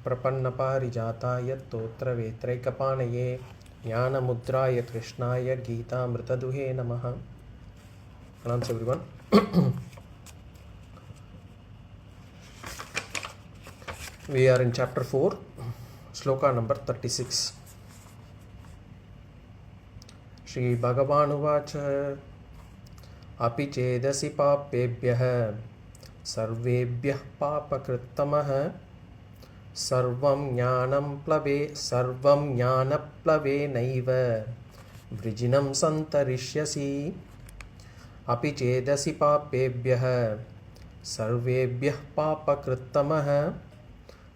प्रपन्नपारिजाताय स्तोत्रवेत्रैकपाणये ज्ञानमुद्राय कृष्णाय गीतामृतदुहे नमः. Pranams everyone. We are in chapter 4, Sloka number 36. Shri Bhagavān uvacha api chedasi pāpebhyah sarvebhyah pāpakṛittamaḥ sarvaṁ jñāna-plavenaiva vṛjinam santariṣhyasi api chedasi pāpebhyah sarvebhyah pāpakṛittamaḥ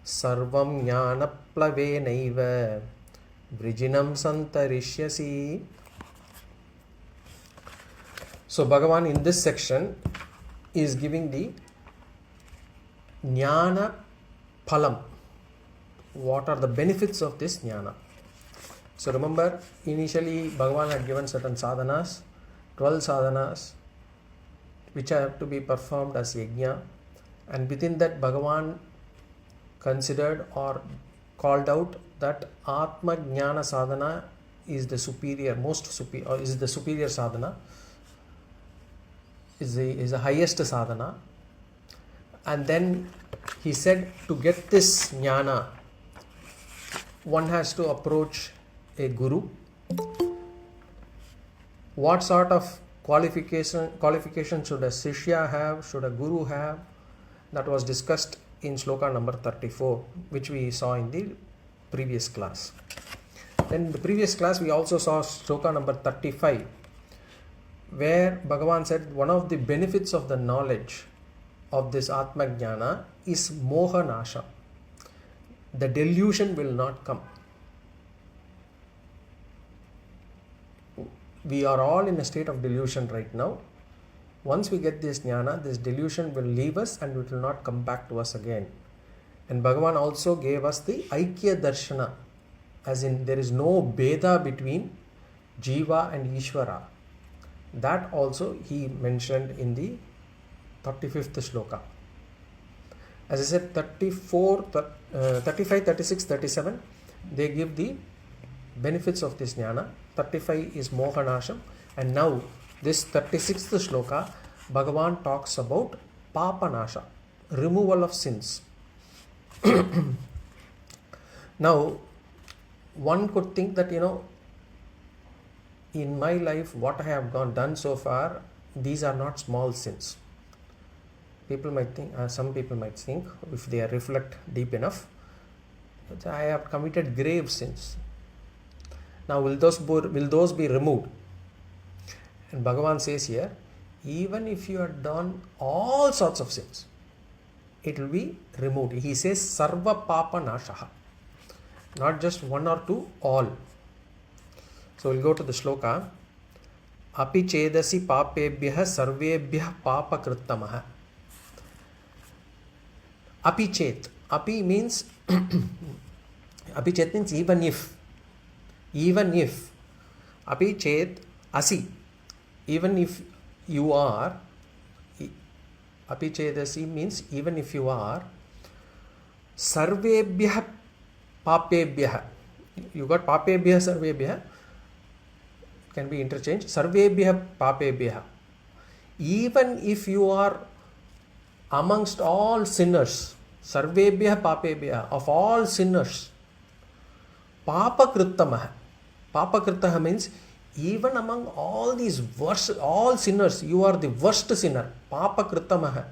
sarvaṁ jñāna-plavenaiva vṛjinam santariṣhyasi. So Bhagavan in this section is giving the Jñāna Phalam. What are the benefits of this jnana? So remember, initially Bhagavan had given certain sadhanas, 12 sadhanas, which have to be performed as yajna, and within that Bhagavan considered or called out that ātma jnana sadhana is the superior, is the superior sadhana, is the highest sadhana. And then he said, to get this jnana, one has to approach a guru. What sort of qualification should a sishya have, should a guru have? That was discussed in Sloka number 34, which we saw in the previous class. Then in the previous class we also saw Sloka number 35, where Bhagavan said one of the benefits of the knowledge of this Atma Jnana is Moha Nāśa. The delusion will not come. We are all in a state of delusion right now. Once we get this jnana, this delusion will leave us and it will not come back to us again. And Bhagavan also gave us the Aikya Darshana, as in there is no Bheda between Jiva and Ishvara. That also he mentioned in the 35th Sloka. As I said, 34, 35, 36, 37, they give the benefits of this jnana. 35 is Moha Nāśam, and now this 36th Sloka, Bhagavan talks about Pāpa Nāśa, removal of sins. Now, one could think that, in my life, what I have done so far, these are not small sins. People might think, some people might think, if they reflect deep enough, that I have committed grave sins. Now, will those be removed? And Bhagavan says here, even if you have done all sorts of sins, it will be removed. He says, sarva Pāpa Nāśa. Not just one or two, all. So we'll go to the Sloka. Api chedasi pāpebhyah sarvebhyah pāpakṛittamaḥ. Api chet. Api means api chet means even if. Even if. Api chet asi. Even if you are. Api chedasi means even if you are. Sarvebhyah pāpebhyah. You got pāpebhyah, sarvebhyah. Can be interchanged. Sarvebhyah pāpebhyah. Even if you are amongst all sinners, sarvebhyah pāpebhyah, of all sinners, pāpakṛittamaḥ. Pāpakṛittamaḥ means even among all these all sinners, you are the worst sinner. Pāpakṛittamaḥ.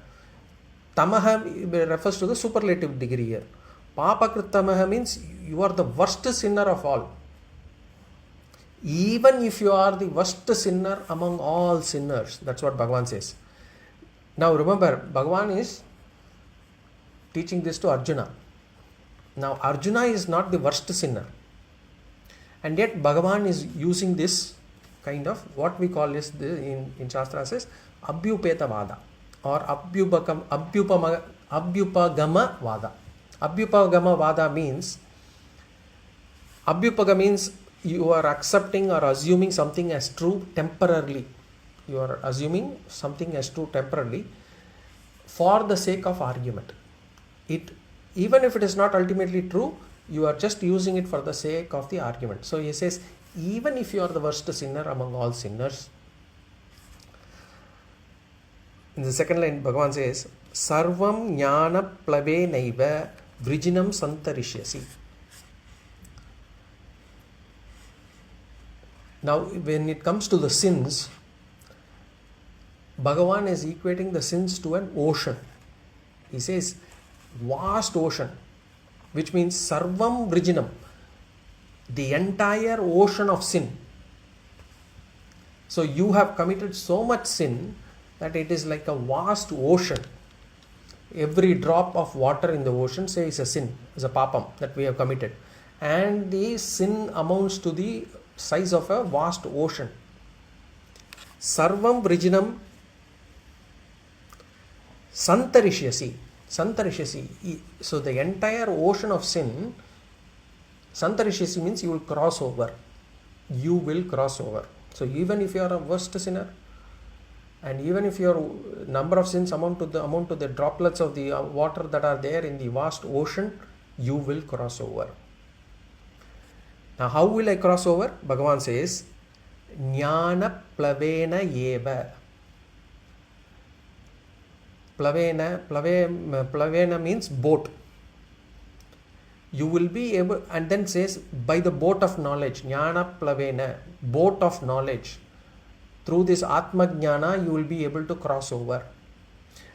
Tamaha refers to the superlative degree here. Pāpakṛittamaḥ means you are the worst sinner of all. Even if you are the worst sinner among all sinners. That's what Bhagavan says. Now remember, Bhagavan is teaching this to Arjuna. Now Arjuna is not the worst sinner. And yet Bhagavan is using this kind of, what we call this in Shastra says, Abhyupagama Vāda or Abhyupagama Vāda. Abhyupagama Vāda means, Abhyupaga means you are accepting or assuming something as true temporarily. You are assuming something as true temporarily for the sake of argument. It even if it is not ultimately true, you are just using it for the sake of the argument. So he says, even if you are the worst sinner among all sinners, in the second line, Bhagavan says, sarvaṁ jñāna-plavenaiva vṛjinam santariṣhyasi. Now, when it comes to the sins, Bhagavan is equating the sins to an ocean. He says, vast ocean, which means sarvaṁ vṛjinam, the entire ocean of sin. So you have committed so much sin that it is like a vast ocean. Every drop of water in the ocean, say, is a sin, is a papam that we have committed. And the sin amounts to the size of a vast ocean. Sarvaṁ vṛjinam santariṣhyasi. Santariṣhyasi. So the entire ocean of sin, santariṣhyasi means you will cross over. You will cross over. So even if you are a worst sinner, and even if your number of sins amount to the droplets of the water that are there in the vast ocean, you will cross over. Now, how will I cross over? Bhagavan says, jñāna-plavenaiva. Plavena means boat. You will be able, and then says, by the boat of knowledge, jñāna-plavena, boat of knowledge. Through this ātma jnana, you will be able to cross over.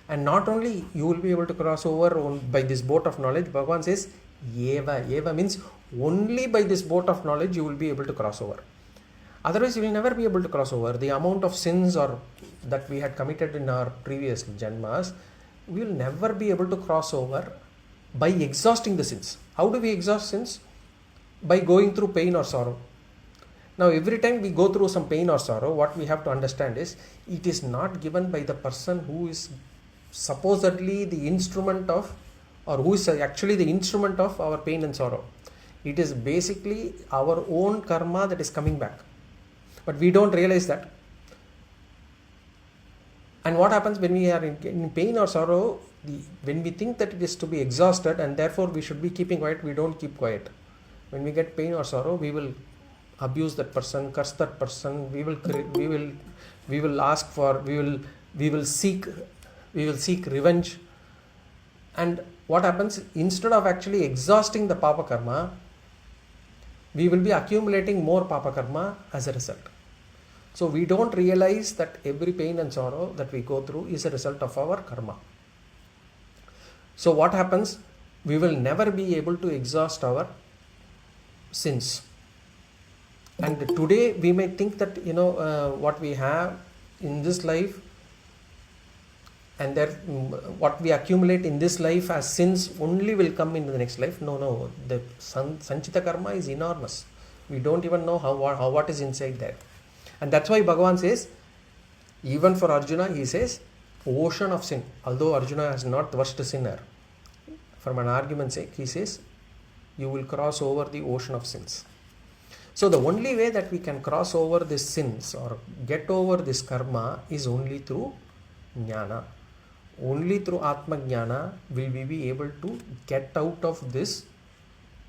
And not only you will be able to cross over by this boat of knowledge, Bhagavan says, eva. Eva means only by this boat of knowledge you will be able to cross over. Otherwise, you will never be able to cross over. The amount of sins that we had committed in our previous janmas, we will never be able to cross over by exhausting the sins. How do we exhaust sins? By going through pain or sorrow. Now, every time we go through some pain or sorrow, what we have to understand is, it is not given by the person who is supposedly the instrument of, or who is actually the instrument of our pain and sorrow. It is basically our own karma that is coming back. But we don't realize that. And what happens when we are in pain or sorrow, when we think that it is to be exhausted and therefore we should be keeping quiet, we don't keep quiet. When we get pain or sorrow, we will abuse that person, curse that person, we will ask for, we will seek revenge. And what happens, instead of actually exhausting the papa karma, we will be accumulating more papa karma as a result. So we don't realize that every pain and sorrow that we go through is a result of our karma. So what happens, we will never be able to exhaust our sins. And today we may think that, what we have in this life and what we accumulate in this life as sins only will come into the next life. No. The sanchita karma is enormous. We don't even know what is inside there. And that's why Bhagavan says, even for Arjuna, he says, ocean of sin. Although Arjuna is not the worst sinner, from an argument's sake, he says, you will cross over the ocean of sins. So the only way that we can cross over these sins or get over this karma is only through jnana. Only through atma jnana will we be able to get out of this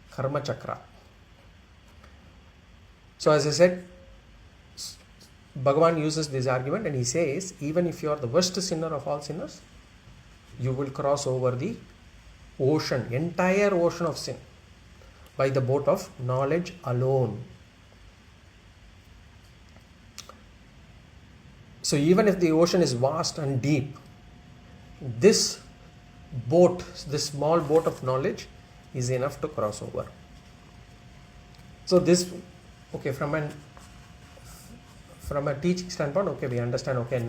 karma chakra. So as I said, Bhagavan uses this argument and he says, even if you are the worst sinner of all sinners, you will cross over the ocean, entire ocean of sin, by the boat of knowledge alone. So even if the ocean is vast and deep, this boat, this small boat of knowledge is enough to cross over. So this, okay, from a teaching standpoint, okay, we understand, okay,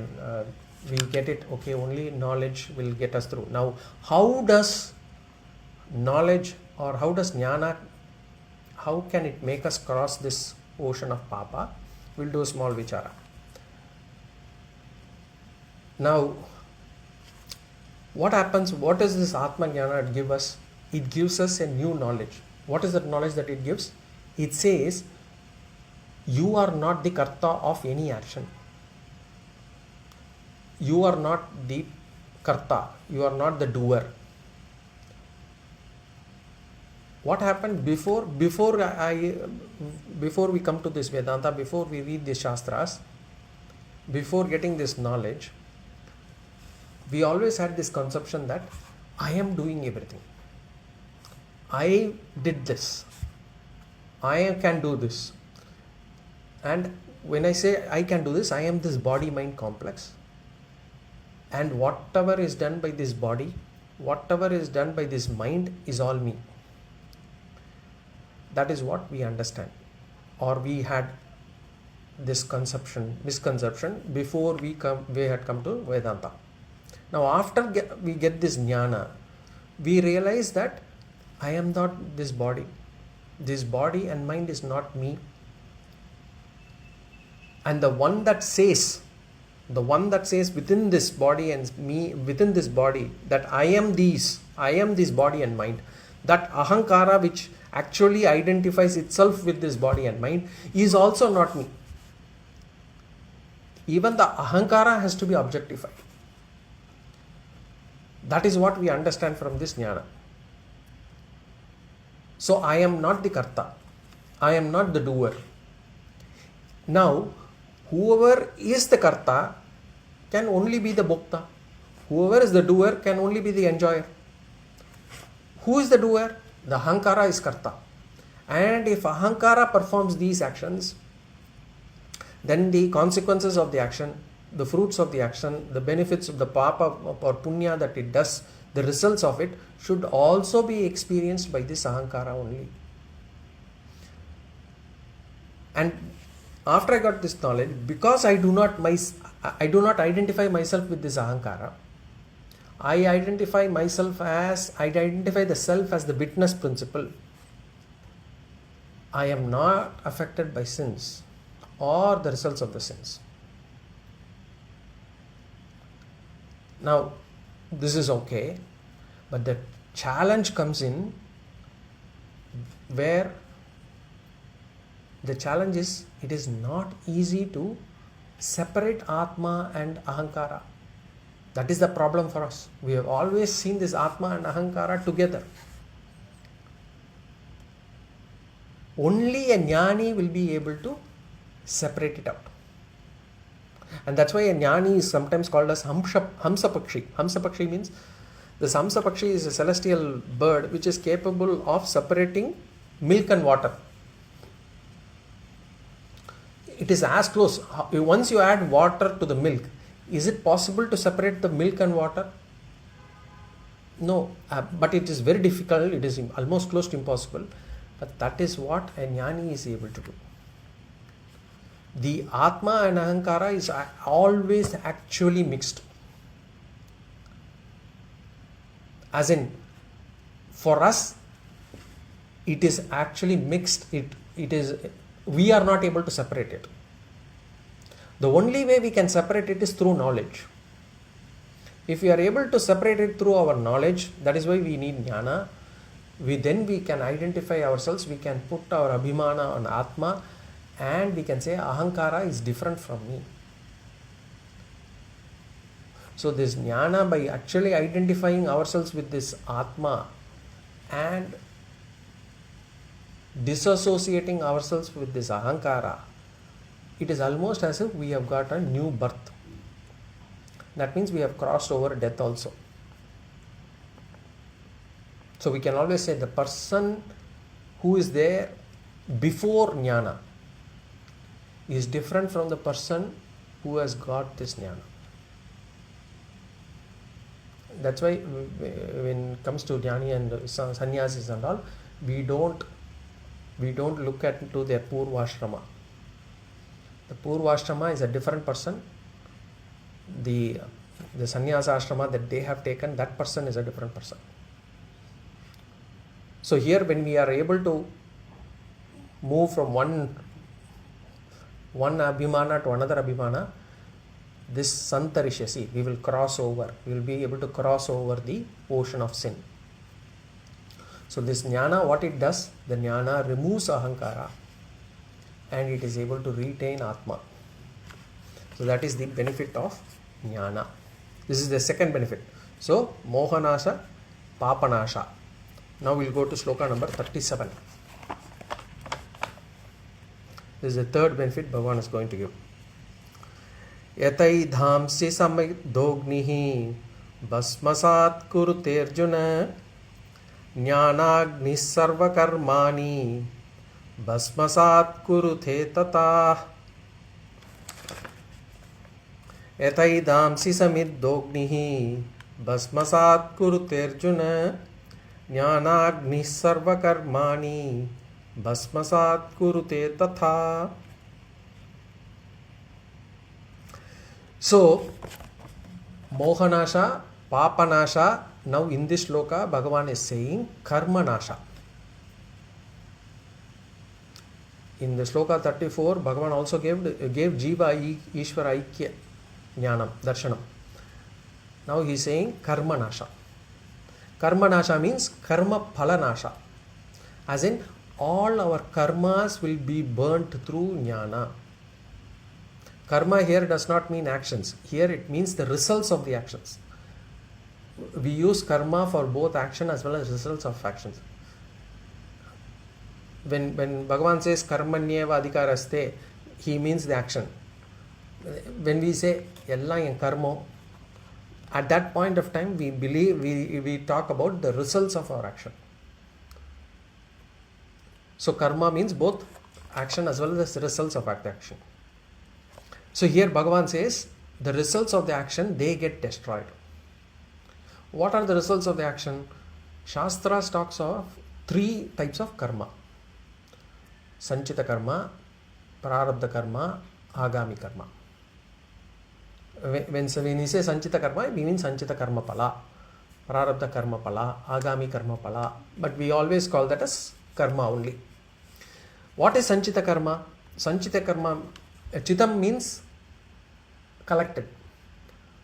we get it, okay, only knowledge will get us through. Now, how does knowledge or how does jnana, how can it make us cross this ocean of papa? We'll do a small vichara. Now, what happens, what does this atma jnana give us? It gives us a new knowledge. What is that knowledge that it gives? It says, you are not the kartā of any action. You are not the kartā. You are not the doer. what happened before we come to this Vedanta, before we read the Shastras, before getting this knowledge, we always had this conception that I am doing everything. I did this. I can do this. And when I say I can do this, I am this body-mind complex. And whatever is done by this body, whatever is done by this mind is all me. That is what we understand. Or we had this misconception before we had come to Vedanta. Now after we get this jnana, we realize that I am not this body. This body and mind is not me. And the one that says within this body and me, within this body, that I am this body and mind, that ahaṅkāra which actually identifies itself with this body and mind is also not me. Even the ahaṅkāra has to be objectified. That is what we understand from this jnana. So I am not the kartā. I am not the doer. Now, whoever is the kartā can only be the bhokta. Whoever is the doer can only be the enjoyer. Who is the doer? The ahaṅkāra is kartā. And if ahaṅkāra performs these actions, then the consequences of the action, the fruits of the action, the benefits of the pāpa or punya that it does, the results of it should also be experienced by this ahaṅkāra only. And after I got this knowledge, because I do not identify myself with this ahaṅkāra, I identify the self as the witness principle. I am not affected by sins or the results of the sins. Now, this is okay, but the challenge comes in where the challenge is, it is not easy to separate ātma and ahaṅkāra. That is the problem for us. We have always seen this ātma and ahaṅkāra together. Only a jñānī will be able to separate it out. And that's why a jñānī is sometimes called as hamsapakṣi. Hamsapakṣi means the hamsapakṣi is a celestial bird which is capable of separating milk and water. It is as close. Once you add water to the milk, is it possible to separate the milk and water? No, but it is very difficult. It is almost close to impossible. But that is what a jñānī is able to do. The ātma and ahaṅkāra is always actually mixed. As in, for us, it is actually mixed. We are not able to separate it. The only way we can separate it is through knowledge. If we are able to separate it through our knowledge, that is why we need jnana. We can identify ourselves, we can put our abhimana on ātma, and we can say ahaṅkāra is different from me. So this jnana, by actually identifying ourselves with this ātma and disassociating ourselves with this ahaṅkāra, it is almost as if we have got a new birth. That means we have crossed over death also. So we can always say the person who is there before jnana is different from the person who has got this jnana. That's why when it comes to jnānī and sannyasis and all, we don't look at to their purvashrama. The purvashrama is a different person. The sannyasa ashrama that they have taken, that person is a different person. So here, when we are able to move from one abhimana to another abhimana, this santariṣhyasi, we will cross over. We will be able to cross over the ocean of sin. So this jnana, what it does, the jnana removes ahaṅkāra and it is able to retain ātma. So that is the benefit of jnana. This is the second benefit. So Moha Nāśa, Pāpa Nāśa. Now we'll go to sloka number 37. This is the third benefit Bhagavān is going to give. Yatai dhamsi samidognihi basmasat kurute Arjuna jnānagni sarvakarmani basmasat kurute tata. Yatai dhamsi samidognihi basmasat kurute Arjuna jnānagni sarvakarmani basmasat kurute tatha. So, Moha Nāśa, Pāpa Nāśa, now in this sloka, Bhagavān is saying karma Nāśa. In the sloka 34, Bhagavān also gave Jiva Ishvara Aikya Jnanam, Darshanam. Now he is saying karma Nāśa. Karma Nāśa means karma phala Nāśa. As in, all our karmas will be burnt through jnana. Karma here does not mean actions. Here it means the results of the actions. We use karma for both action as well as results of actions. When Bhagavān says karmaṇyeva adhikaraste, he means the action. When we say yalla en karma, at that point of time we talk about the results of our action. So karma means both action as well as the results of action. So here Bhagavān says the results of the action, they get destroyed. What are the results of the action? Shastras talks of 3 types of karma. Sanchita karma, prarabdha karma, agami karma. When he says sanchita karma, we mean sanchita karma pala, prarabdha karma pala, agami karma pala. But we always call that as karma only. What is sanchita karma? Sanchita karma, chitam means collected.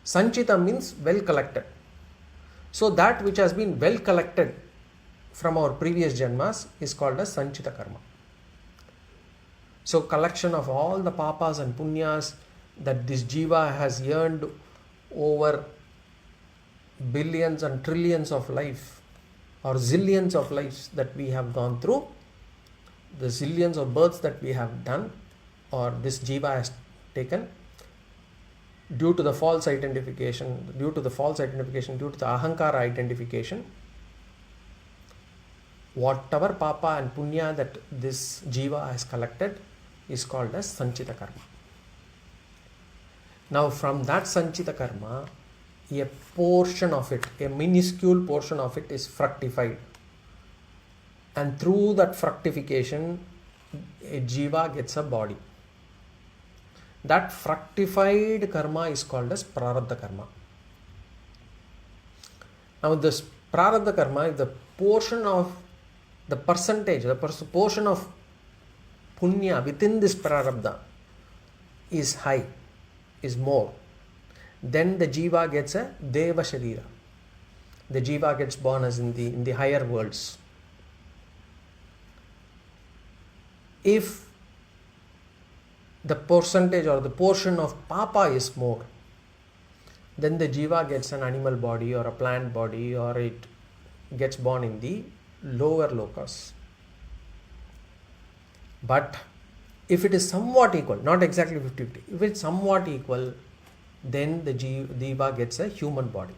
Sanchita means well collected. So that which has been well collected from our previous janmas is called as sanchita karma. So collection of all the papas and punyas that this jiva has yearned over billions and trillions of life or zillions of lives that we have gone through, the zillions of births that we have done or this jiva has taken due to the false identification, due to the ahaṅkāra identification, whatever papa and punya that this jiva has collected is called as sanchita karma. Now from that sanchita karma, a portion of it, a minuscule portion of it is fructified. And through that fructification, a jiva gets a body. That fructified karma is called as prarabdha karma. Now this prarabdha karma is the portion of the percentage, the portion of punya within this prarabdha is high, is more. Then the jiva gets a deva sharira. The jiva gets born as in the higher worlds. If the percentage or the portion of papa is more, then the jiva gets an animal body or a plant body, or it gets born in the lower lokas. But if it is somewhat equal, not exactly 50-50, if it's somewhat equal, then the jiva gets a human body.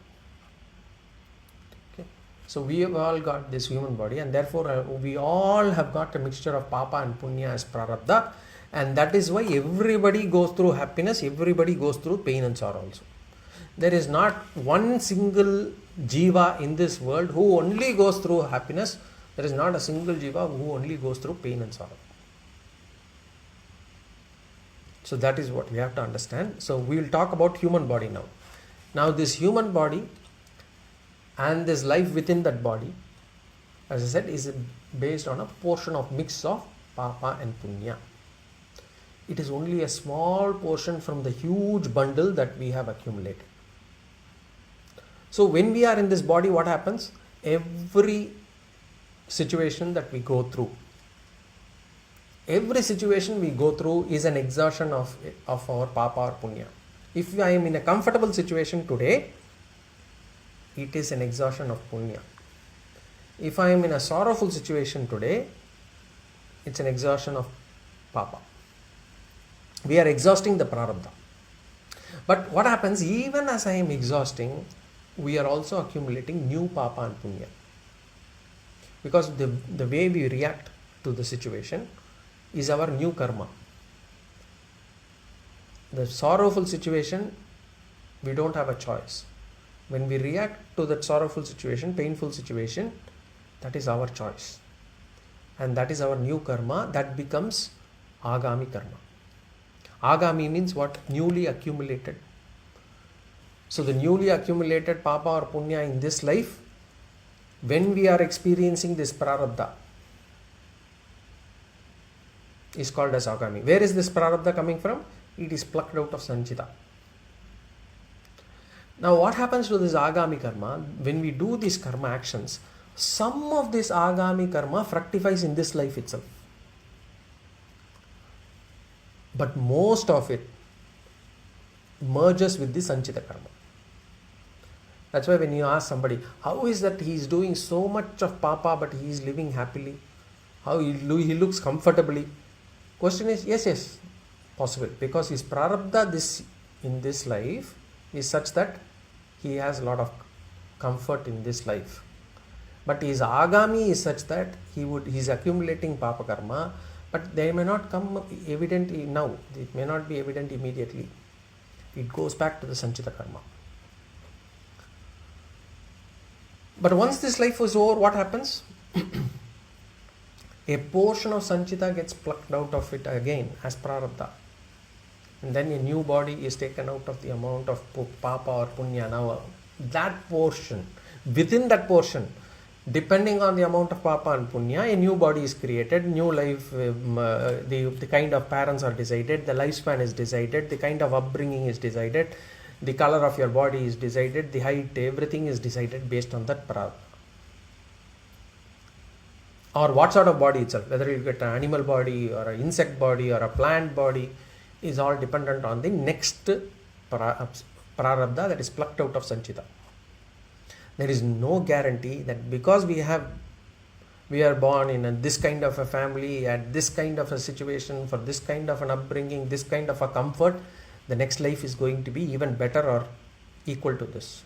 Okay. So we have all got this human body, and therefore we all have got a mixture of papa and punya as prarabdha. And that is why everybody goes through happiness, everybody goes through pain and sorrow also. There is not one single jiva in this world who only goes through happiness. There is not a single jiva who only goes through pain and sorrow. So that is what we have to understand. So we will talk about human body now. Now this human body and this life within that body, as I said, is based on a portion of mix of papa and punya. It is only a small portion from the huge bundle that we have accumulated. So when we are in this body, what happens? Every situation that we go through, is an exertion of our papa or punya. If I am in a comfortable situation today, it is an exertion of punya. If I am in a sorrowful situation today, it's an exhaustion of papa. We are exhausting the prarabdha. But what happens, even as I am exhausting, we are also accumulating new papa and punya. Because the way we react to the situation is our new karma. The sorrowful situation, we don't have a choice. When we react to that sorrowful situation, painful situation, that is our choice. And that is our new karma, that becomes agami karma. Agami means what? Newly accumulated. So the newly accumulated papa or punya in this life, when we are experiencing this prarabdha, is called as agami. Where is this prarabdha coming from? It is plucked out of sanchita. Now what happens to this agami karma? When we do these karma actions, some of this agami karma fructifies in this life itself. But most of it merges with the sanchita karma. That's why when you ask somebody, how is that he is doing so much of papa but he is living happily? How he looks comfortably? Question is, yes, possible. Because his prarabdha in this life is such that he has a lot of comfort in this life. But his agami is such that he is accumulating papa karma, but they may not come evident now. It may not be evident immediately. It goes back to the sanchita karma. But once this life is over, what happens? A portion of sanchita gets plucked out of it again as prarabdha. And then a new body is taken out of the amount of papa or punya. Now that portion, within that portion, depending on the amount of papa and punya, a new body is created, new life, the kind of parents are decided, the lifespan is decided, the kind of upbringing is decided, the color of your body is decided, the height, everything is decided based on that prarabdha. Or what sort of body itself, whether you get an animal body or an insect body or a plant body, is all dependent on the next prarabdha that is plucked out of sanchita. There is no guarantee that because we are born in this kind of a family, at this kind of a situation, for this kind of an upbringing, this kind of a comfort, the next life is going to be even better or equal to this.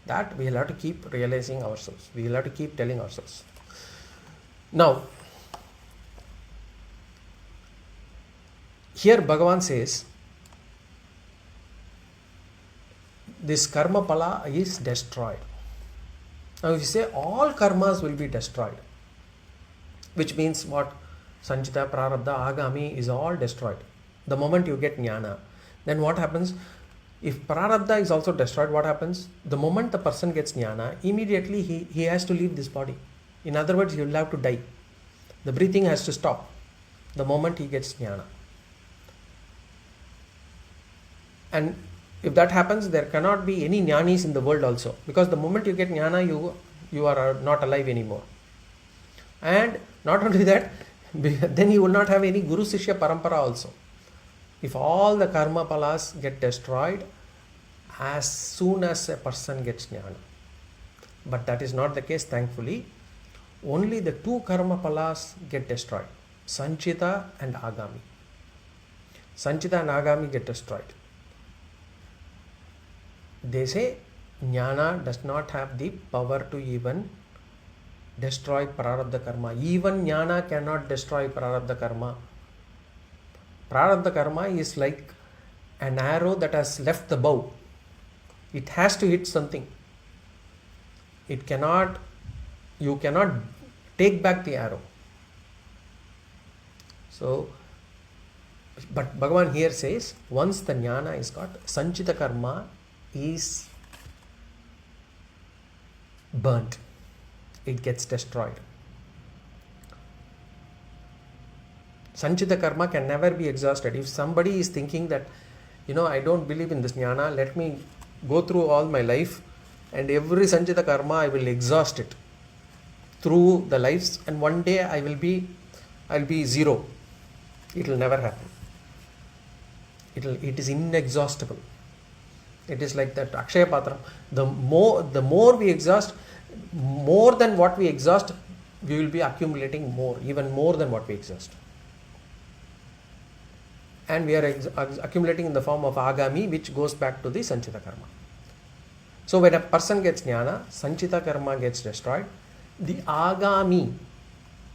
That we will have to keep realizing ourselves. We will have to keep telling ourselves. Now, here Bhagavān says, this karma pala is destroyed. Now if you say all karmas will be destroyed, which means what? Sanchita, prarabdha, agami is all destroyed. The moment you get jnana, then what happens? If prarabdha is also destroyed, what happens? The moment the person gets jnana, immediately he has to leave this body. In other words, he will have to die. The breathing has to stop the moment he gets jnana. And if that happens, there cannot be any jñānīs in the world also. Because the moment you get jnana, you are not alive anymore. And not only that, then you will not have any Guru Sishya Parampara also. If all the karma palas get destroyed as soon as a person gets jnana. But that is not the case, thankfully. Only the two karma palas get destroyed. Sanchita and agami. Sanchita and agami get destroyed. They say jnana does not have the power to even destroy prarabdha karma. Even jnana cannot destroy prarabdha karma. Prarabdha karma is like an arrow that has left the bow. It has to hit something. You cannot take back the arrow. So, but Bhagavan here says, once the jnana is got, sanchita karma is burnt. It gets destroyed. Sanchita karma can never be exhausted. If somebody is thinking that, I don't believe in this jnana, let me go through all my life and every sanchita karma I will exhaust it through the lives, and one day I'll be zero. It will never happen. It is inexhaustible. It is like that Akshaya Patra. The more we exhaust, more than what we exhaust, we will be accumulating more, even more than what we exhaust. And we are accumulating in the form of agami, which goes back to the sanchita karma. So when a person gets jnana, sanchita karma gets destroyed. The agami,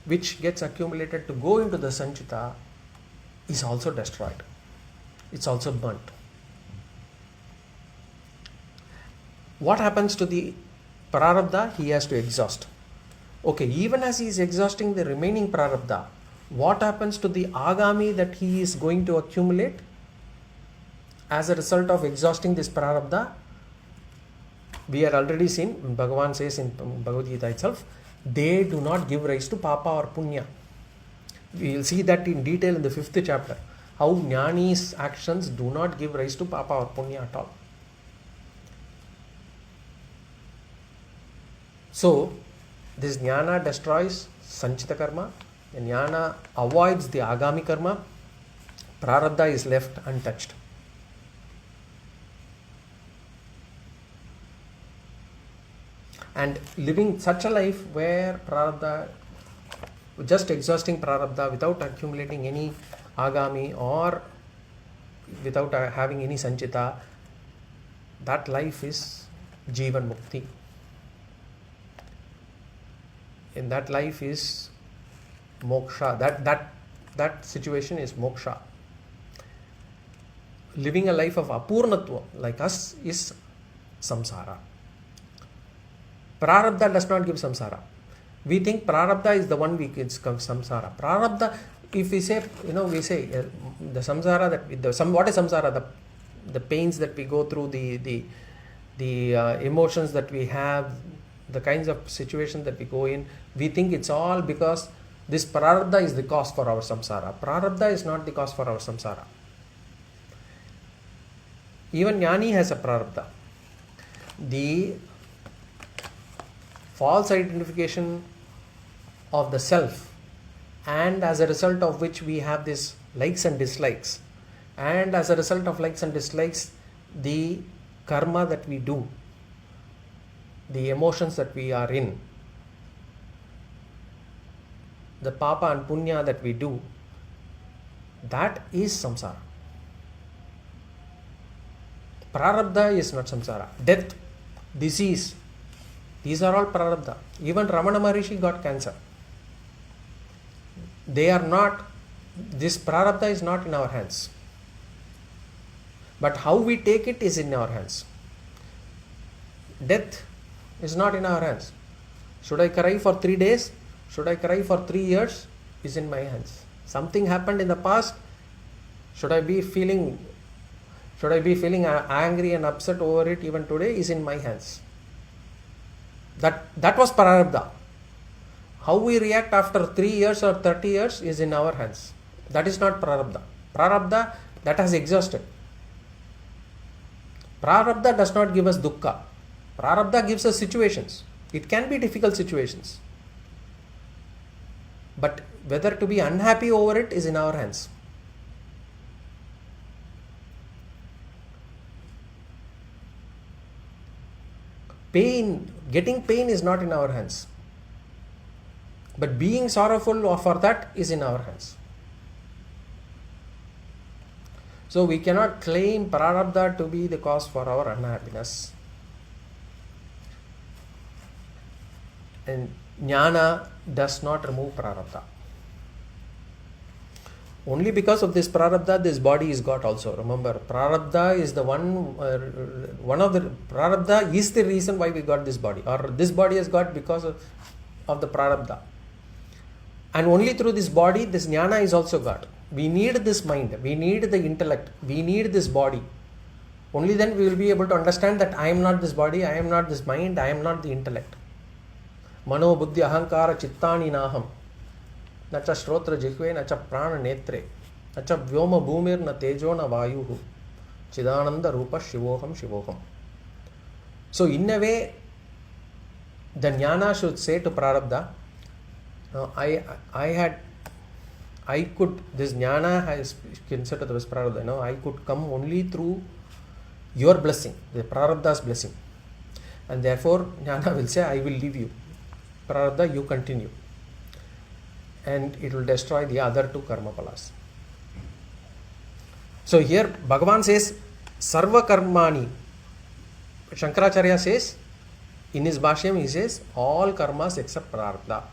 which gets accumulated to go into the sanchita, is also destroyed. It's also burnt. What happens to the prarabdha? He has to exhaust. Okay, even as he is exhausting the remaining prarabdha, what happens to the agami that he is going to accumulate as a result of exhausting this prarabdha? We are already seen, Bhagavān says in Bhagavad Gita itself, they do not give rise to papa or punya. We will see that in detail in the 5th chapter, how jñānī's actions do not give rise to papa or punya at all. So, this jnana destroys sanchita karma, the jnana avoids the agami karma, prarabdha is left untouched. And living such a life where prarabdha, just exhausting prarabdha without accumulating any agami or without having any sanchita, that life is jivan mukti. In that life is moksha. That situation is moksha. Living a life of apurnatva like us is samsara. Prarabdha does not give samsara. We think prarabdha is the one we give samsara. Prarabdha, if we say, we say the samsara what is samsara? The pains that we go through, the emotions that we have, the kinds of situations that we go in, we think it's all because this prarabdha is the cause for our samsara. Prarabdha is not the cause for our samsara. Even jnānī has a prarabdha. The false identification of the self, and as a result of which we have this likes and dislikes, and as a result of likes and dislikes, the karma that we do, the emotions that we are in, the papa and punya that we do, that is samsara. Prarabdha is not samsara. Death, disease, these are all prarabdha. Even Ramana Maharishi got cancer. They are not, this prarabdha is not in our hands. But how we take it is in our hands. Death is not in our hands. Should I cry for 3 days? Should I cry for 3 years? Is in my hands. Something happened in the past. Should I be feeling angry and upset over it even today? Is in my hands. That was prarabdha. How we react after 3 years or 30 years is in our hands. That is not prarabdha. Prarabdha, that has exhausted. Prarabdha does not give us dukkha. Prarabdha gives us situations. It can be difficult situations. But whether to be unhappy over it is in our hands. Getting pain is not in our hands. But being sorrowful for that is in our hands. So we cannot claim prarabdha to be the cause for our unhappiness. And jnana does not remove prarabdha. Only because of this prarabdha, this body is got also. Remember, prarabdha is the one of the prarabdha is the reason why we got this body, or this body is got because of the prarabdha. And only through this body, this jnana is also got. We need this mind, we need the intellect, we need this body. Only then we will be able to understand that I am not this body, I am not this mind, I am not the intellect. Mano buddhi ahaṅkāra cittani naham. Na cha shrotra jihve, na cha prana netre, na cha vyoma bhumir, na tejo, na vayuhu. Chidananda rupa shivoham shivoham. So in a way, the jnana should say to prarabdha, this jnana has considered this prarabdha, I could come only through your blessing, the prarabdha's blessing. And therefore, Jnana will say, I will leave you. Prarabdha, you continue. And it will destroy the other two karma palas. So here, Bhagavan says, sarva karmani. Shankaracharya says, in his Bhashyam, he says, all karmas except prarabdha.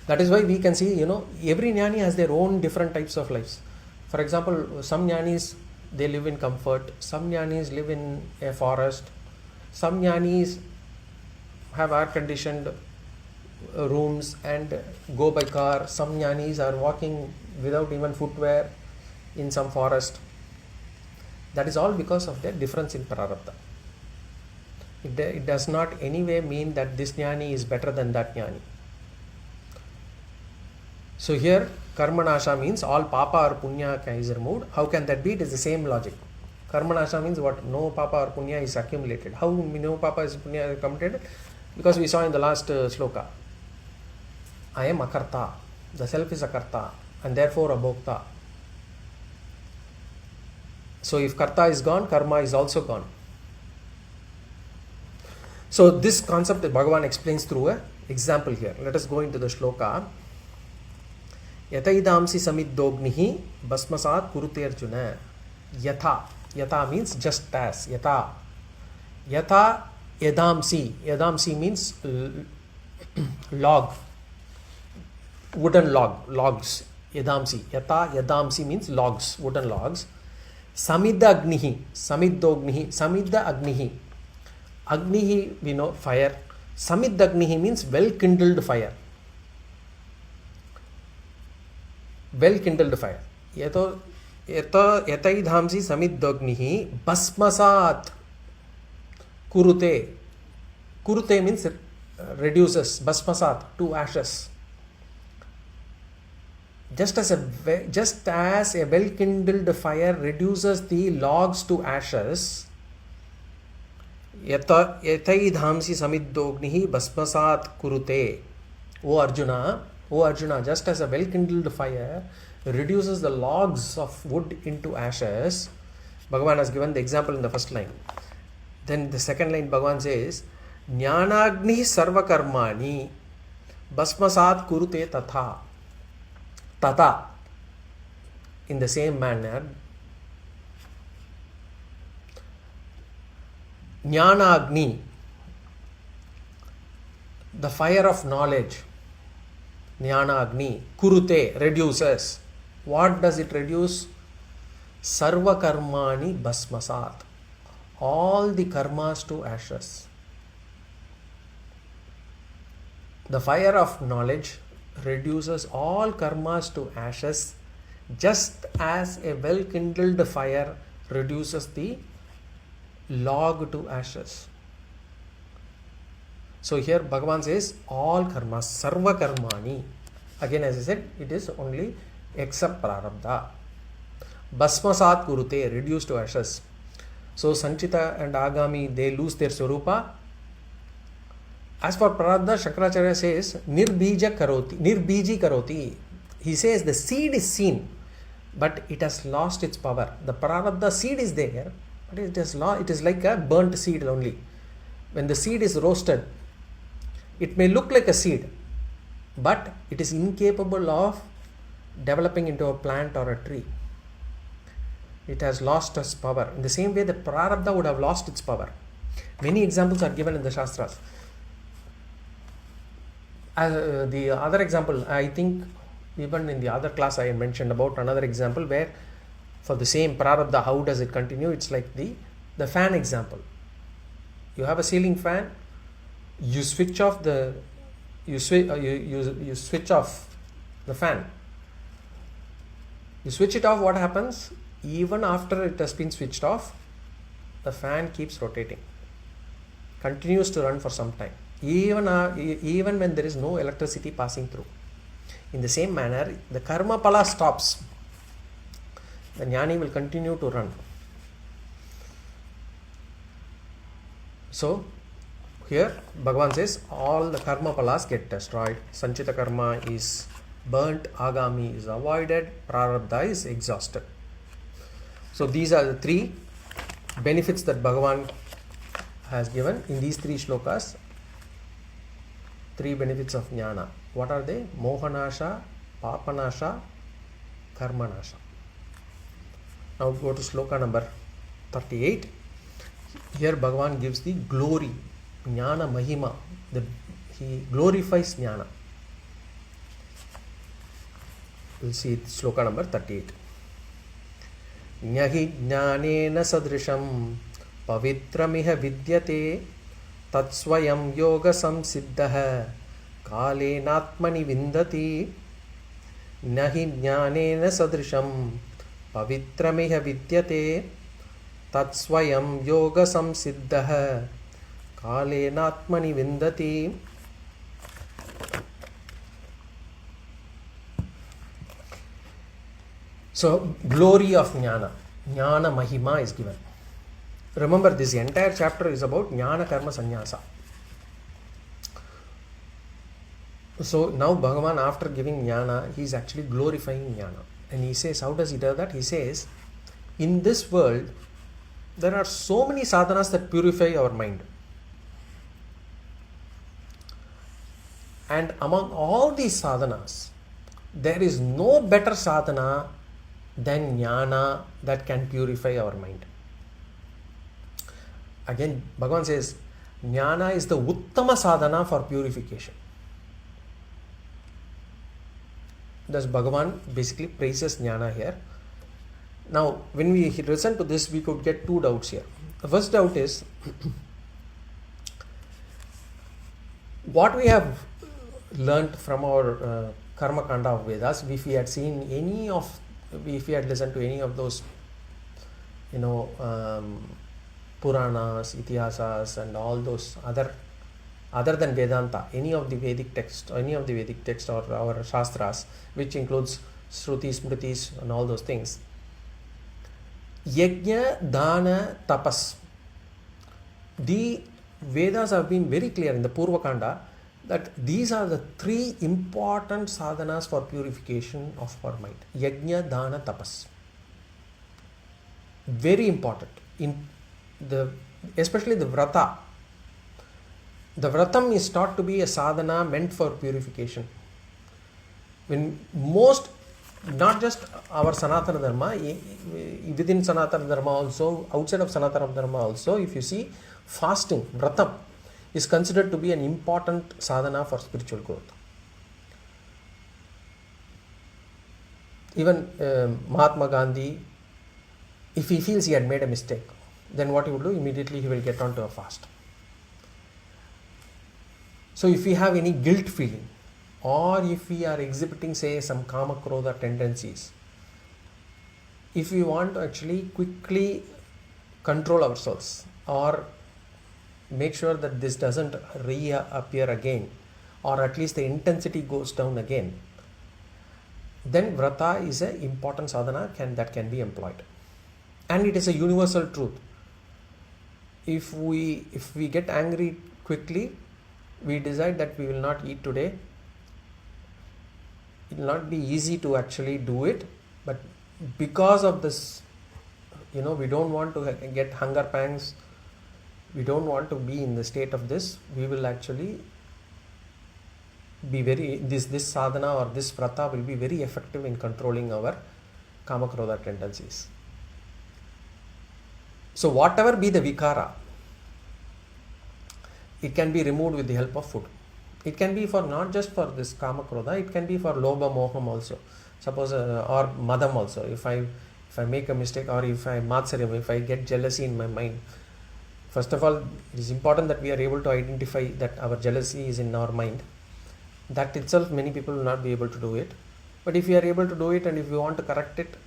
That is why we can see, every jnani has their own different types of lives. For example, some jnanis, they live in comfort. Some jnanis live in a forest. Some jnanis have air-conditioned rooms and go by car. Some jnanis are walking without even footwear in some forest. That is all because of their difference in prarabdha. It does not anyway mean that this jnani is better than that jnani. So here, karma nāśa means all papa or punya is removed. How can that be? It is the same logic. Karma nāśa means what? No papa or punya is accumulated. How no papa is punya is accumulated? Because we saw in the last sloka, I am a kartā. The self is a kartā and therefore a bhokta. So if kartā is gone, karma is also gone. So this concept that Bhagavan explains through an example here. Let us go into the sloka. Yataidamsi samiddognihi basmasat kurute Arjuna. Yatha. Yatha means just as. Yatha. Yatha yadamsi. Yadamsi means log. Wooden logs. Yadamsi. Yatha yadamsi means logs. Wooden logs. Samidda agnihi. Samiddognihi. Samidda agnihi. Agnihi, we know, fire. Samidda agnihi means well-kindled fire. Well-kindled fire. Yata yataidhamsi samiddognihi basmasat kurute. Kurute means reduces, basmasat, to ashes. Just as a well-kindled fire reduces the logs to ashes, yataidhamsi samiddognihi basmasat kurute. O Arjuna, just as a well-kindled fire reduces the logs of wood into ashes, Bhagavan has given the example in the first line. Then the second line, Bhagavan says, Jnānagni sarva karmani basmasat kurute tatha. Tata. In the same manner, Jnānagni, the fire of knowledge, Jnānagni, kurute, reduces. What does it reduce? Sarva karmani basmasat. All the karmas to ashes. The fire of knowledge reduces all karmas to ashes, just as a well-kindled fire reduces the log to ashes. So here Bhagavan says all karmas, sarva karmani. Again, as I said, it is only except prarabdha. Basmasat kurute, reduced to ashes. So Sanchita and Agami, they lose their swarupa. As for prarabdha, Shankaracharya says nirbiji karoti. He says the seed is seen, but it has lost its power. The prarabdha seed is there, but it is like a burnt seed only. When the seed is roasted, it may look like a seed, but it is incapable of developing into a plant or a tree. It has lost its power. In the same way, the prarabdha would have lost its power. Many examples are given in the Shastras. The other example, I think even in the other class I mentioned about another example where for the same prarabdha, how does it continue? It's like the fan example. You have a ceiling fan, you switch off the fan. You switch it off, what happens? Even after it has been switched off, the fan keeps rotating, continues to run for some time, even when there is no electricity passing through. In the same manner, the karma pala stops, the jnani will continue to run. So here Bhagavan says all the karma palas get destroyed. Sanchita karma is burnt, agami is avoided, prarabdha is exhausted. So these are the three benefits that Bhagavan has given in these 3 slokas 3 benefits of jnana. What are they? Moha Nāśa, Pāpa Nāśa, Karma Nāśa. Now go to sloka number 38. Here Bhagavān gives the glory, jnana mahima. He glorifies jnana. We'll see sloka number 38. Ñahi jñānena sadrisham pavitramiha vidyate tatsvayam yoga samsiddha kālenātmani vindati. Ñahi jñānena sadrisham pavitramiha vidyate tatsvayam yoga samsiddha kālenātmani vindati. So, glory of jnana, jnana mahima is given. Remember, this entire chapter is about jnana karma sannyasa. So, now Bhagavan, after giving jnana, he is actually glorifying jnana. And he says, how does he do that? He says, in this world, there are so many sadhanas that purify our mind. And among all these sadhanas, there is no better sadhana than jnana that can purify our mind. Again, Bhagavan says, jnana is the uttama sadhana for purification. Thus, Bhagavan basically praises jnana here. Now, when we listen to this, we could get 2 doubts here. The first doubt is, what we have learnt from our Karma Kanda of Vedas, if we had seen any of, if we had listened to any of those, Puranas, Itihasas and all those other than Vedanta, any of the Vedic text or our Shastras, which includes Shrutis, Smritis and all those things. Yajna, Dana, Tapas. The Vedas have been very clear in the Purva Kanda that these are the 3 important sadhanas for purification of our mind. Yajna, Dana, Tapas. Very important. Especially the vrata. The vratam is taught to be a sadhana meant for purification. When most, not just our Sanatana Dharma, within Sanatana Dharma also, outside of Sanatana Dharma also, if you see, fasting, vratam, is considered to be an important sadhana for spiritual growth. Even Mahatma Gandhi, if he feels he had made a mistake, then what he would do? Immediately he will get onto a fast. So if we have any guilt feeling, or if we are exhibiting, say, some kama krodha tendencies, if we want to actually quickly control ourselves or make sure that this doesn't reappear again, or at least the intensity goes down again, then vrata is an important sadhana that can be employed. And it is a universal truth. If we get angry quickly, we decide that we will not eat today. It will not be easy to actually do it, but because of this, we don't want to get hunger pangs, we don't want to be in the state of this, we will actually be this sadhana or this vrata will be very effective in controlling our kama krodha tendencies. So whatever be the vikara, it can be removed with the help of food. It can be for not just for this kama krodha, it can be for lobha moham also. Suppose or madam also. If I make a mistake, or if I matsaryam, if I get jealousy in my mind, first of all, it is important that we are able to identify that our jealousy is in our mind. That itself, many people will not be able to do it. But if we are able to do it, and if we want to correct it,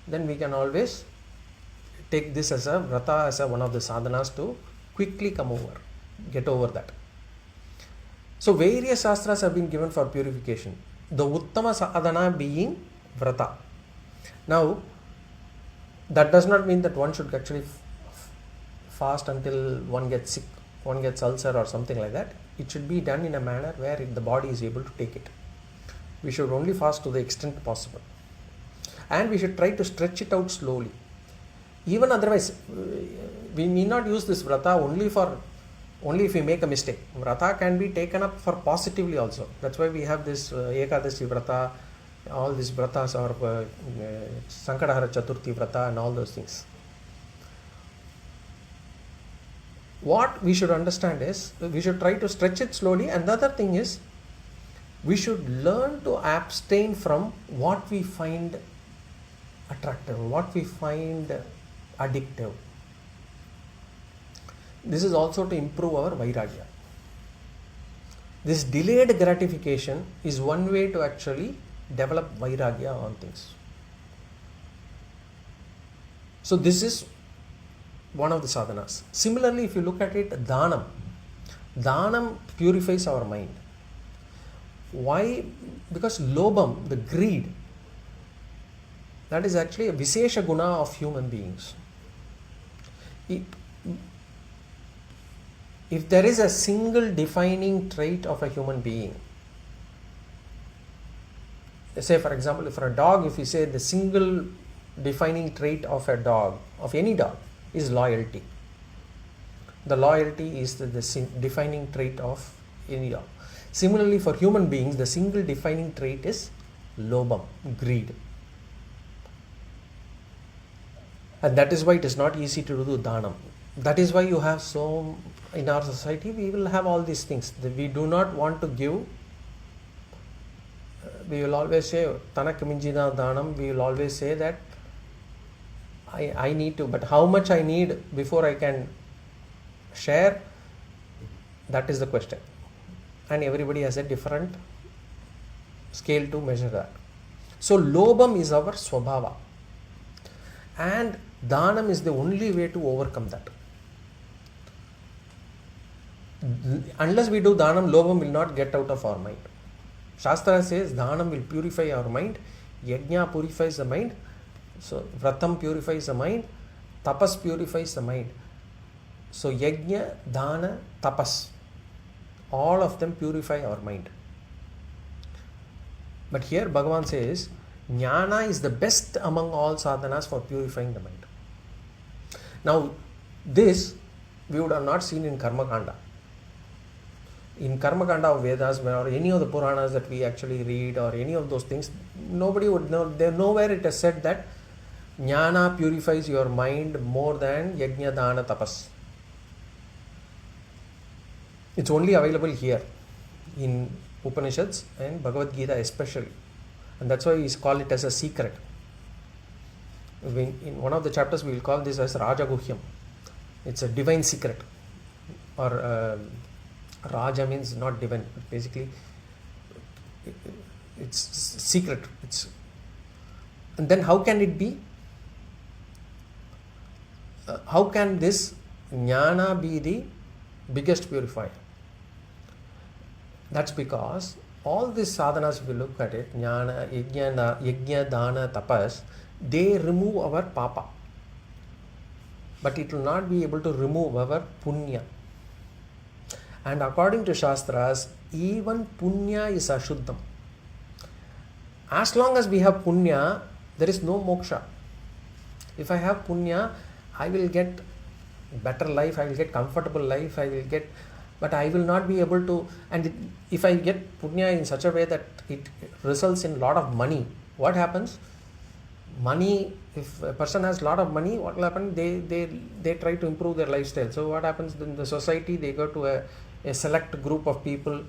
then we can always take this as a vrata, as one of the sadhanas to quickly get over that. So various shastras have been given for purification. The uttama sadhana being vrata. Now, that does not mean that one should actually fast until one gets sick, one gets ulcer or something like that. It should be done in a manner where the body is able to take it. We should only fast to the extent possible. And we should try to stretch it out slowly. Even otherwise, we need not use this vrata only if we make a mistake. Vrata can be taken up for positively also. That's why we have this Ekadashi vrata, all these vratas, or Sankadahara Chaturthi vrata and all those things. What we should understand is, we should try to stretch it slowly, and the other thing is, we should learn to abstain from what we find attractive, what we find addictive. This is also to improve our vairagya. This delayed gratification is one way to actually develop vairagya on things. So this is one of the sadhanas. Similarly, if you look at it, dhanam purifies our mind. Why? Because lobham, the greed, that is actually a vishesha guna of human beings. If there is a single defining trait of a human being, say for example, for a dog, if you say the single defining trait of a dog, of any dog, is loyalty. The loyalty is the defining trait of any dog. Similarly, for human beings, the single defining trait is lobham, greed. And that is why it is not easy to do dhanam. That is why you have so, in our society, we will have all these things. We do not want to give. We will always say, Tanak minjina dhanam. We will always say that I need to, but how much I need before I can share, that is the question. And everybody has a different scale to measure that. So lobham is our swabhava. And dhanam is the only way to overcome that. Unless we do dhanam, lobham will not get out of our mind. Shastra says dhanam will purify our mind, yajna purifies the mind, so vratam purifies the mind, tapas purifies the mind. So yajna, dhana, tapas, all of them purify our mind. But here Bhagavan says jnana is the best among all sadhanas for purifying the mind. Now this we would have not seen in Karma Kanda. In Karma Kanda of Vedas or any of the Puranas that we actually read or any of those things, nobody would know. There nowhere it is said that jnana purifies your mind more than yajna, dana, tapas. It's only available here in Upanishads and Bhagavad Gita especially. And that's why we call it as a secret. In one of the chapters we will call this as Rajaguhyam. It's a divine secret. Or Raja means not divine, but basically it's secret. And then how can it be? How can this jnana be the biggest purifier? That's because all these sadhanas, if you look at it, jnana, yajna, dana, tapas, they remove our papa. But it will not be able to remove our punya. And according to Shastras, even punya is ashuddham. As long as we have punya, there is no moksha. If I have punya, I will get better life, I will get comfortable life, but I will not be able to. And if I get punya in such a way that it results in a lot of money, what happens? Money, if a person has a lot of money, what will happen? They try to improve their lifestyle. So what happens in the society? They go to a select group of people,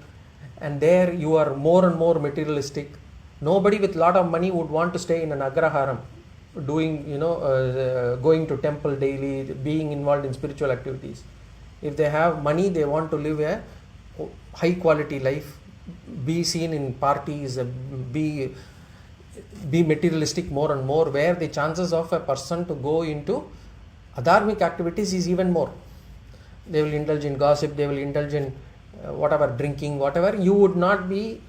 and there you are more and more materialistic. Nobody with a lot of money would want to stay in an agraharam, doing, going to temple daily, being involved in spiritual activities. If they have money, they want to live a high quality life, be seen in parties, be materialistic more and more, where the chances of a person to go into adharmic activities is even more. They will indulge in gossip, they will indulge in whatever, drinking, whatever. You would not be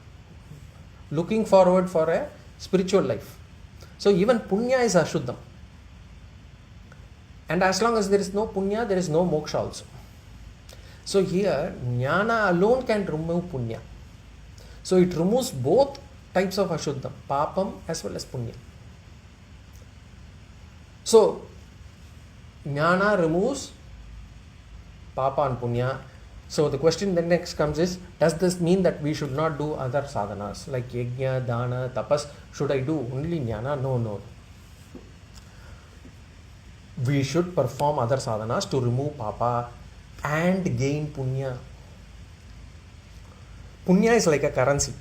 looking forward for a spiritual life. So even punya is ashuddham. And as long as there is no punya, there is no moksha also. So here, jnana alone can remove punya. So it removes both types of ashuddham, papam as well as punya. So Jnana removes pāpa and punya. So the question then next comes is, does this mean that we should not do other sadhanas like yajna, dana, tapas? Should I do only jnana? No. We should perform other sadhanas to remove pāpa and gain punya. Punya is like a currency.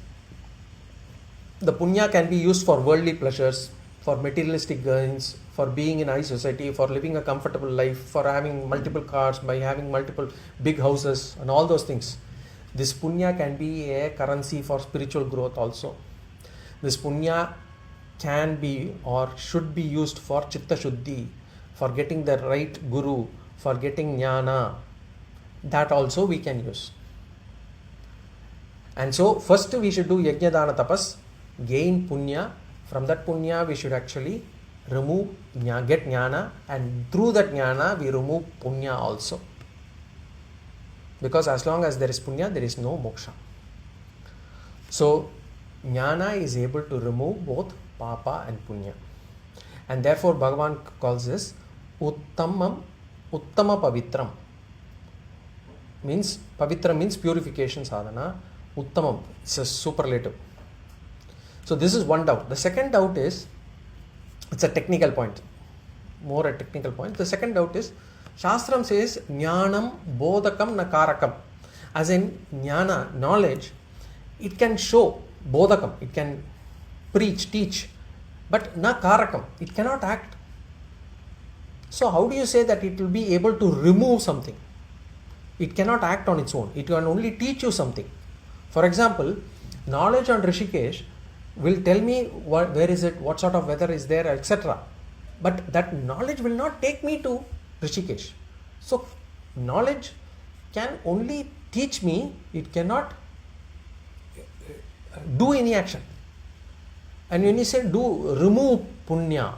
The punya can be used for worldly pleasures, for materialistic gains, for being in high society, for living a comfortable life, for having multiple cars, by having multiple big houses and all those things. This punya can be a currency for spiritual growth also. This punya can be or should be used for chitta shuddhi, for getting the right guru, for getting jnana. That also we can use. And so first we should do yajna, dana, tapas, gain punya. From that punya we should actually remove, get jnana, and through that jnana we remove punya also. Because as long as there is punya, there is no moksha. So jnana is able to remove both pāpa and punya. And therefore Bhagavān calls this uttama pavitram. Means pavitra means purification sadhana. Uttamam, it's a superlative. So this is one doubt. The second doubt is, it's a technical point, more a technical point. The second doubt is, Shastram says jnanam bodhakam na karakam. As in jnana, knowledge, it can show bodhakam, it can preach, teach, but na karakam, it cannot act. So how do you say that it will be able to remove something? It cannot act on its own. It can only teach you something. For example, knowledge on Rishikesh will tell me where is it, what sort of weather is there, etc. But that knowledge will not take me to Rishikesh. So knowledge can only teach me, it cannot do any action. And when you say remove punya,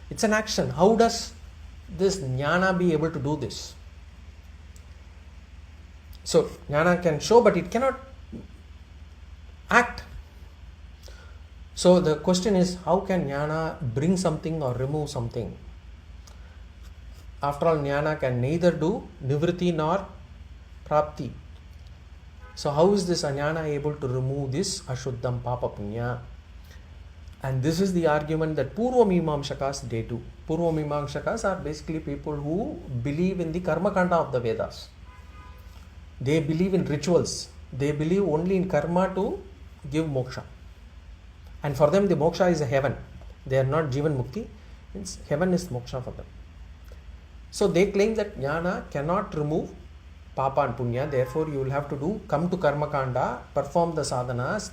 it's an action. How does this jnana be able to do this? So jnana can show, but it cannot act. So the question is, how can jnana bring something or remove something? After all, jnana can neither do nivritti nor prapti. So how is this jnana able to remove this ashuddham pāpa punya? And this is the argument that Purvamīmāṁsakas they do. Purvamīmāṁsakas are basically people who believe in the karma kanda of the Vedas. They believe in rituals. They believe only in karma to give moksha. And for them the moksha is a heaven. They are not jivan mukti. Means heaven is moksha for them. So they claim that jnana cannot remove pāpa and punya. Therefore you will have to come to karma kanda, perform the sadhanas,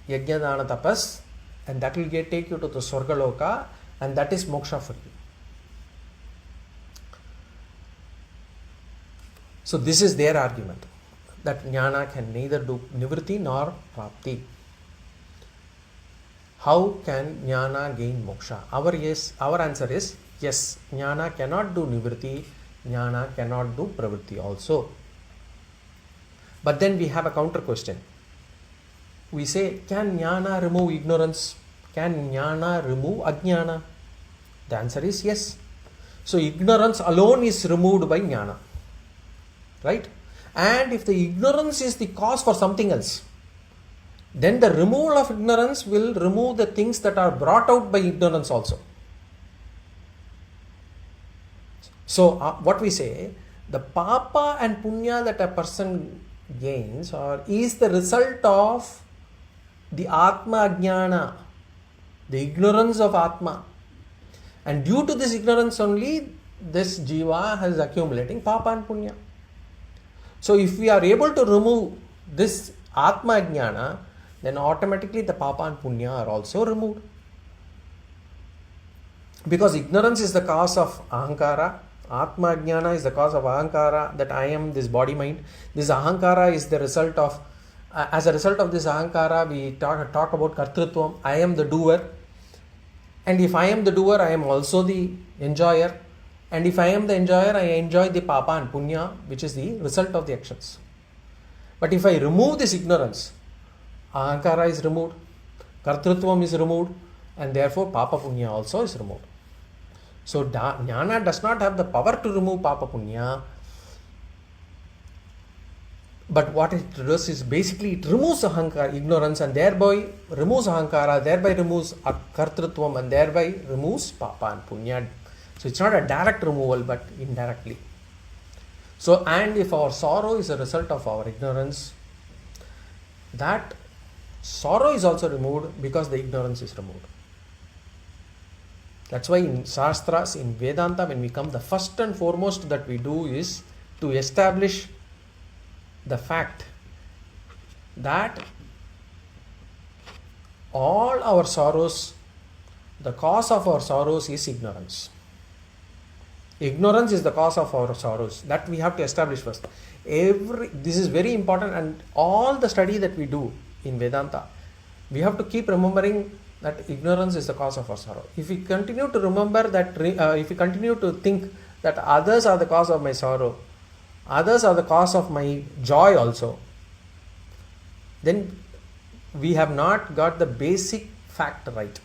yajna, dana, tapas, and that will take you to the Swargaloka, and that is moksha for you. So this is their argument, that jnana can neither do nivritti nor prapti. How can jnana gain moksha? Our answer is yes, jnana cannot do nivritti, jnana cannot do pravritti also. But then we have a counter question. We say, can jnana remove ignorance? Can jnana remove ajnana? The answer is yes. So ignorance alone is removed by jnana. Right? And if the ignorance is the cause for something else, then the removal of ignorance will remove the things that are brought out by ignorance also. So what we say, the pāpa and punya that a person gains is the result of the ātma jñāna, the ignorance of ātma. And due to this ignorance only, this jiva has accumulating pāpa and punya. So if we are able to remove this ātma jñāna, then automatically the pāpa and punya are also removed. Because ignorance is the cause of ahaṅkāra, ātma jñāna is the cause of ahaṅkāra, that I am this body mind. This ahaṅkāra is the result of, as a result of this ahaṅkāra, we talk about kartritvam, I am the doer. And if I am the doer, I am also the enjoyer. And if I am the enjoyer, I enjoy the pāpa and punya, which is the result of the actions. But if I remove this ignorance, ahaṅkāra is removed, kartritvam is removed, and therefore pāpa punya also is removed. So jnana does not have the power to remove papa punya, but what it does is basically it removes ahaṅkāra, ignorance, and thereby removes ahaṅkāra, thereby removes kartritvam, and thereby removes papa and punya. So it's not a direct removal, but indirectly. So, and if our sorrow is a result of our ignorance, that sorrow is also removed because the ignorance is removed. That's why in Shastras, in Vedanta, when we come, the first and foremost that we do is to establish the fact that all our sorrows, the cause of our sorrows is ignorance. Ignorance is the cause of our sorrows. That we have to establish first. This is very important, and all the study that we do in Vedanta, we have to keep remembering that ignorance is the cause of our sorrow. If we continue to remember that, if we continue to think that others are the cause of my sorrow, others are the cause of my joy also, then we have not got the basic fact right,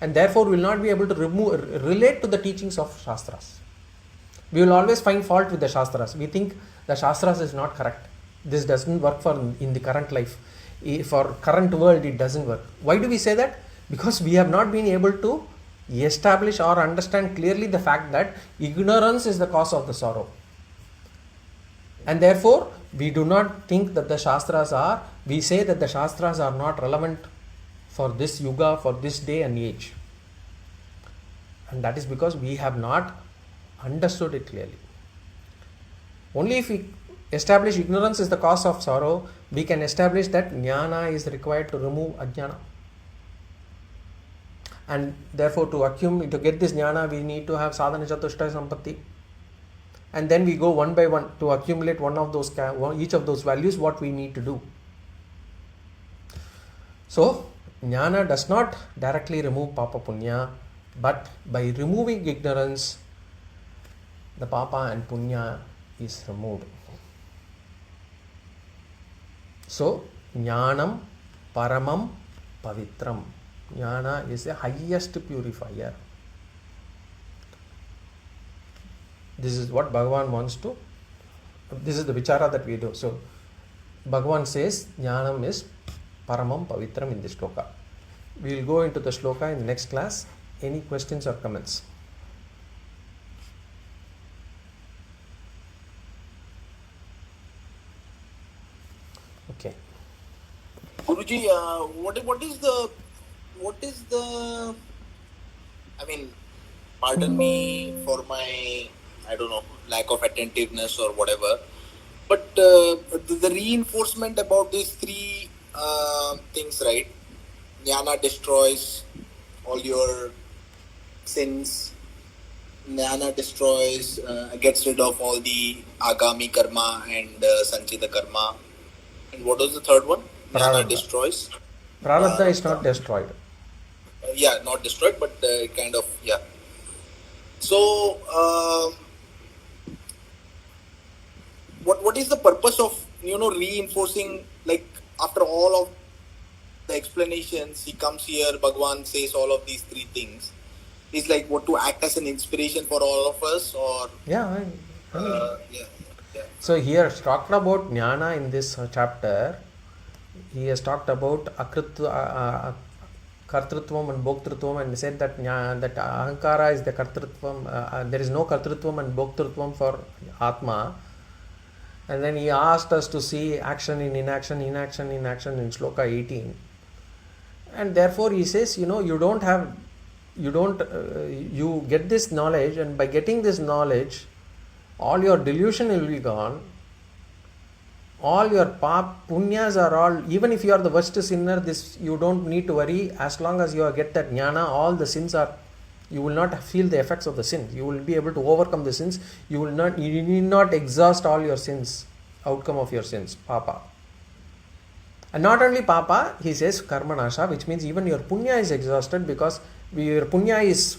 and therefore will not be able to relate to the teachings of Shastras. We will always find fault with the Shastras. We think the Shastras is not correct. This doesn't work in the current life. For current world, it doesn't work. Why do we say that? Because we have not been able to establish or understand clearly the fact that ignorance is the cause of the sorrow. And therefore, we do not think that the Shastras are, we say that the Shastras are not relevant for this yuga, for this day and age. And that is because we have not understood it clearly. Only if we establish ignorance is the cause of sorrow, we can establish that jnana is required to remove ajnana. And therefore to get this jnana, we need to have sadhana chatushta sampatti. And then we go one by one to accumulate each of those values, what we need to do. So, jnana does not directly remove papa punya, but by removing ignorance, the papa and punya is removed. So, jnanam paramam pavitram. Jnana is the highest purifier. This is what Bhagavān wants to, this is the vichara that we do. So, Bhagavān says jnanam is paramam pavitram in this sloka. We will go into the sloka in the next class. Any questions or comments? Okay. Guruji, what is the, I mean, pardon me for my, I don't know, lack of attentiveness or whatever, but the reinforcement about these three things, right? Jnana destroys all your sins. Jnana destroys, gets rid of all the agami karma and sanchita karma. And what was the third one? Jnana destroys. Prarabdha is not destroyed. Yeah, not destroyed, but kind of, yeah. So, what is the purpose of, reinforcing, like, after all of the explanations, he comes here, Bhagavān says all of these three things. Is like, what, to act as an inspiration for all of us, or? Yeah, yeah. So here, talked about jnana in this chapter, he has talked about kartritvam and bhoktritvam, and said that ahaṅkāra is the kartritvam, there is no kartritvam and bhoktritvam for ātma. And then he asked us to see action in inaction, inaction in action in Sloka 18. And therefore he says, you get this knowledge, and by getting this knowledge, all your delusion will be gone. All your punyas are all, even if you are the worst sinner, this you don't need to worry. As long as you get that jnana, all the sins you will not feel the effects of the sin. You will be able to overcome the sins. You need not exhaust all your sins, outcome of your sins, papa. And not only papa, he says karma nāśa, which means even your punya is exhausted, because your punya is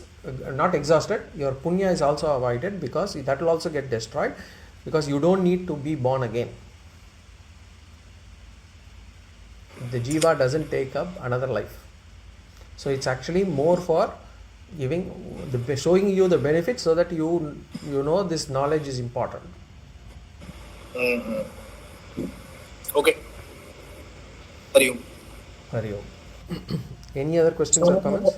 not exhausted, your punya is also avoided, because that will also get destroyed, because you don't need to be born again. The jiva doesn't take up another life. So it's actually more for showing you the benefits so that you know this knowledge is important. Okay. Hari Om. Hari Om. Any other questions or comments?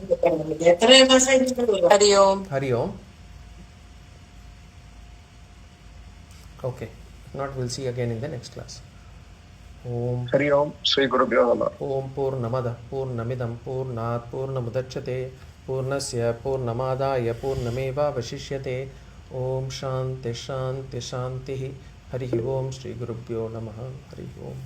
Hari Om. Hari Om. Okay. If not, we'll see again in the next class. Om. Hari Om. Sri Gurubhyo Namaಃ. Om Purnamada Purnamidam Purnat Purnamudachyate Purnasya Purnamadaya Purnameva Vashishyate. Om Shanti Shanti Shanti. Hari Om. Sri Gurubhyo Namaha. Hari Om.